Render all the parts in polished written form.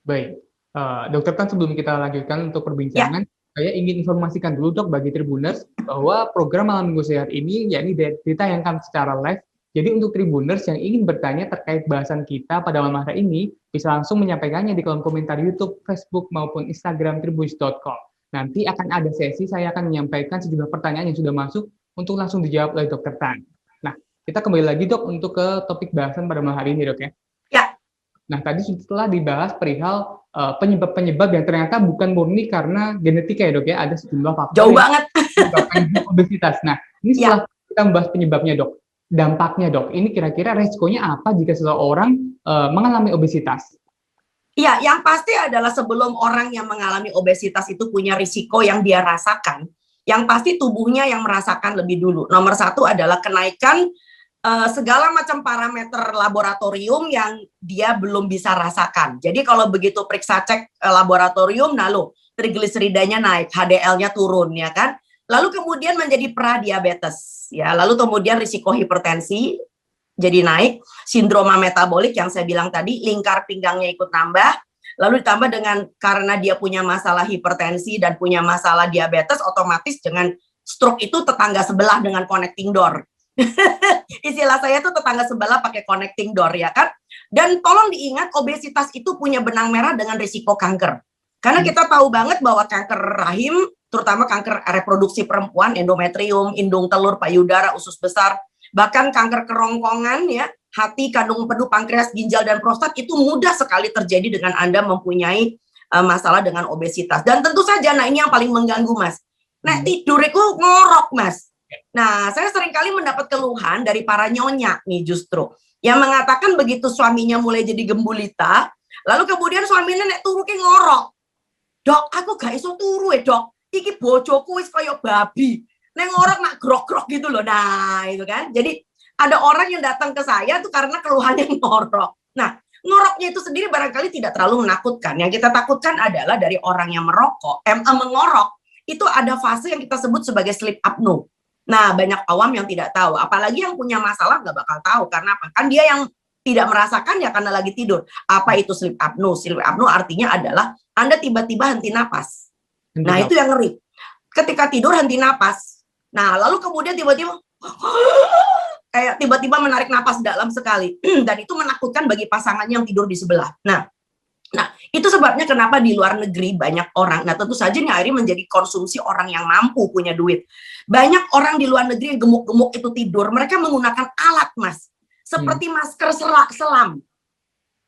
Baik, dokter kan sebelum kita lanjutkan untuk Ya, perbincangan, saya ingin informasikan dulu Dok bagi Tribuners bahwa program Malam Minggu Sehat ini yakni ditayangkan secara live. Jadi untuk Tribuners yang ingin bertanya terkait bahasan kita pada malam hari ini, bisa langsung menyampaikannya di kolom komentar YouTube, Facebook, maupun Instagram tribunnews.com. Nanti akan ada sesi saya akan menyampaikan sejumlah pertanyaan yang sudah masuk untuk langsung dijawab oleh Dokter Tan. Nah, kita kembali lagi Dok untuk ke topik bahasan pada malam hari ini Dok ya. ya, Nah, tadi setelah dibahas perihal penyebab-penyebab yang ternyata bukan murni karena genetika ya dok ya, ada sejumlah faktor jauh yang banget. menyebabkan obesitas. Nah, ini Ya, setelah kita membahas penyebabnya dok, dampaknya dok, ini kira-kira resikonya apa jika seseorang mengalami obesitas? ya, yang pasti adalah sebelum orang yang mengalami obesitas itu punya risiko yang dia rasakan, yang pasti tubuhnya yang merasakan lebih dulu. Nomor satu adalah kenaikan segala macam parameter laboratorium yang dia belum bisa rasakan. Jadi kalau begitu periksa cek laboratorium, nah lo trigliseridanya naik, HDL-nya turun ya kan. Lalu kemudian menjadi pradiabetes ya, lalu kemudian risiko hipertensi jadi naik, sindroma metabolik yang saya bilang tadi, lingkar pinggangnya ikut nambah, lalu ditambah dengan karena dia punya masalah hipertensi dan punya masalah diabetes, otomatis dengan stroke itu tetangga sebelah dengan connecting door. Istilah saya tuh tetangga sebelah pakai connecting door ya kan. Dan tolong diingat obesitas itu punya benang merah dengan risiko kanker. Karena kita tahu banget bahwa kanker rahim, terutama kanker reproduksi perempuan, endometrium, indung telur, payudara, usus besar, bahkan kanker kerongkongan ya, hati, kandung empedu, pankreas, ginjal dan prostat itu mudah sekali terjadi dengan Anda mempunyai masalah dengan obesitas. Dan tentu saja, nah ini yang paling mengganggu Mas. Nah tidur itu ngorok Mas. Nah, saya seringkali mendapat keluhan dari para nyonya nih justru, yang mengatakan begitu suaminya mulai jadi gembulita, lalu kemudian suaminya nek turu ki ngorok. Dok, aku gak iso turu dok, iki bojoku wis kaya babi, nek ngorok mak grok-grok gitu loh. Nah, itu kan. Jadi ada orang yang datang ke saya tuh karena keluhannya ngorok. Nah, ngoroknya itu sendiri barangkali tidak terlalu menakutkan. Yang kita takutkan adalah dari orang yang mengorok, itu ada fase yang kita sebut sebagai sleep apnea. Nah, banyak awam yang tidak tahu, apalagi yang punya masalah nggak bakal tahu, karena apa? Kan dia yang tidak merasakan ya karena lagi tidur. Apa itu sleep apnea? Sleep apnea artinya adalah Anda tiba-tiba henti napas. Nah, itu yang ngeri. Ketika tidur henti napas. Nah, lalu kemudian tiba-tiba kayak tiba-tiba menarik napas dalam sekali. Dan itu menakutkan bagi pasangannya yang tidur di sebelah. Nah, itu sebabnya kenapa di luar negeri banyak orang, nah tentu saja ini akhirnya menjadi konsumsi orang yang mampu punya duit. Banyak orang di luar negeri yang gemuk-gemuk itu tidur, mereka menggunakan alat Mas, seperti masker selam.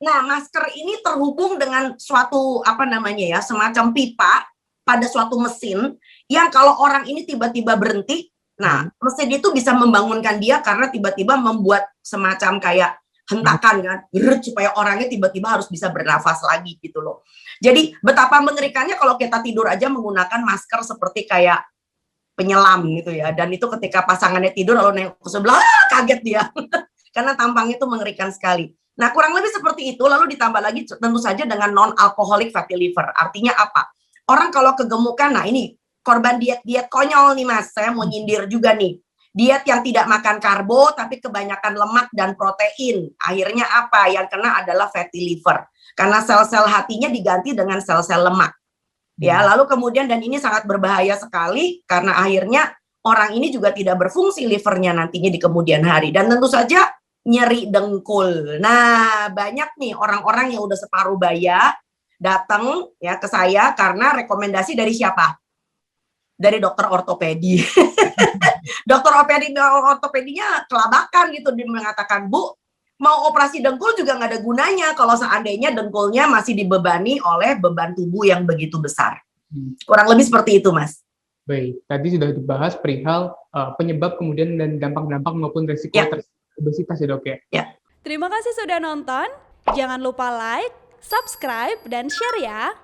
Nah, masker ini terhubung dengan suatu semacam pipa pada suatu mesin yang kalau orang ini tiba-tiba berhenti, nah mesin itu bisa membangunkan dia karena tiba-tiba membuat semacam kayak hentakan kan, supaya orangnya tiba-tiba harus bisa bernafas lagi gitu loh. Jadi betapa mengerikannya kalau kita tidur aja menggunakan masker seperti kayak penyelam gitu ya. Dan itu ketika pasangannya tidur lalu nengok ke sebelah, kaget dia. Karena tampangnya itu mengerikan sekali. Nah, kurang lebih seperti itu, lalu ditambah lagi tentu saja dengan non-alcoholic fatty liver. Artinya apa? Orang kalau kegemukan, nah ini korban diet-diet konyol nih Mas, saya mau nyindir juga nih. Diet yang tidak makan karbo tapi kebanyakan lemak dan protein. Akhirnya apa? Yang kena adalah fatty liver. Karena sel-sel hatinya diganti dengan sel-sel lemak. Ya, lalu kemudian dan ini sangat berbahaya sekali karena akhirnya orang ini juga tidak berfungsi livernya nantinya di kemudian hari. Dan tentu saja nyeri dengkul. Nah, banyak nih orang-orang yang udah separuh baya datang ya ke saya karena rekomendasi dari siapa? Dari dokter ortopedi. Dokter ortopedinya kelabakan gitu, dia mengatakan, Bu, mau operasi dengkul juga nggak ada gunanya kalau seandainya dengkulnya masih dibebani oleh beban tubuh yang begitu besar. Kurang lebih seperti itu, Mas. Baik, tadi sudah dibahas perihal penyebab kemudian dan dampak-dampak maupun risiko obesitas ya dok ya. Ya. Terima kasih sudah nonton. Jangan lupa like, subscribe, dan share ya.